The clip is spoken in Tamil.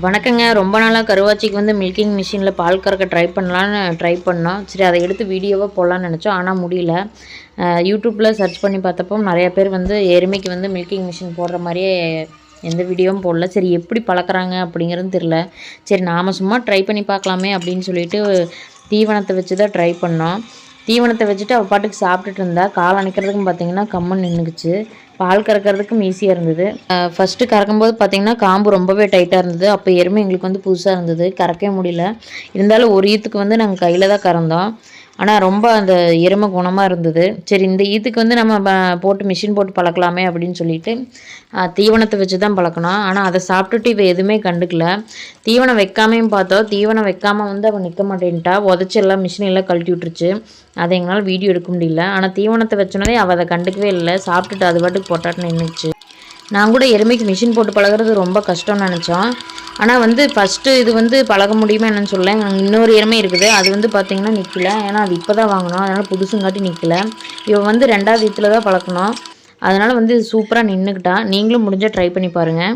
வணக்கங்க. ரொம்ப நாளாக கருவாச்சிக்கு வந்து மில்கிங் மிஷினில் பால் கறக்க ட்ரை பண்ணோம். சரி அதை எடுத்து வீடியோவாக போடலான்னு நினச்சோம். ஆனால் முடியல. யூடியூப்பில் சர்ச் பண்ணி பார்த்தப்போ நிறைய பேர் வந்து எருமைக்கு வந்து மில்கிங் மிஷின் போடுற மாதிரியே எந்த வீடியோவும் போடல. சரி எப்படி பழக்கிறாங்க அப்படிங்கிறது தெரில. சரி நாம் சும்மா ட்ரை பண்ணி பார்க்கலாமே அப்படின்னு சொல்லிட்டு தீவனத்தை வச்சு தான் ட்ரை பண்ணோம். தீவனத்தை வச்சுட்டு அவள் பாட்டுக்கு சாப்பிட்டுட்டு இருந்தா. கால் அணைக்கிறதுக்கும் பார்த்தீங்கன்னா கம்மன் நின்றுக்குச்சு. பால் கறக்கிறதுக்கும் ஈஸியாக இருந்தது. ஃபஸ்ட்டு கறக்கும்போது பார்த்தீங்கன்னா காம்பு ரொம்பவே டைட்டாக இருந்தது. அப்போ எருமை எங்களுக்கு வந்து புதுசாக இருந்தது, கறக்கவே முடியல. இருந்தாலும் ஒரு ஈத்துக்கு வந்து நாங்கள் கையில் தான் கறந்தோம். ஆனால் ரொம்ப அந்த எருமை குணமாக இருந்தது. சரி இந்த ஈத்துக்கு வந்து நம்ம போட்டு மிஷின் போட்டு பழக்கலாமே அப்படின்னு சொல்லிட்டு தீவனத்தை வச்சு தான் பழக்கணும். ஆனால் அதை சாப்பிட்டுட்டு இவ எதுவுமே கண்டுக்கல. தீவனம் வைக்காமையும் பார்த்தோம். தீவனம் வைக்காமல் வந்து அவள் நிற்க மாட்டேன்ட்டா. உதச்சி எல்லாம் மிஷின் எல்லாம் கழட்டி விட்டுருச்சு. அதை எங்களால் வீடியோ எடுக்க முடியல. ஆனால் தீவனத்தை வச்சோன்னே அவள் அதை கண்டுக்கவே இல்லை. சாப்பிட்டுட்டு அது பாட்டுக்கு போட்டாட்டு நின்றுச்சு. நான் கூட எருமைக்கு மிஷின் போட்டு பழகிறது ரொம்ப கஷ்டம்னு நினச்சோம். ஆனால் வந்து ஃபஸ்ட்டு இது வந்து பழக முடியுமா என்னன்னு சொல்ல. இன்னொரு எருமை இருக்குது. அது வந்து பார்த்திங்கன்னா நிற்கல. ஏன்னா அது இப்போ தான் வாங்கினோம். அதனால் புதுசுங்காட்டி நிற்கல. இவன் வந்து 2வது ஈத்தில் தான் பழக்கணும். அதனால் வந்து இது சூப்பராக நின்றுக்கிட்டா. நீங்களும் முடிஞ்சால் ட்ரை பண்ணி பாருங்கள்.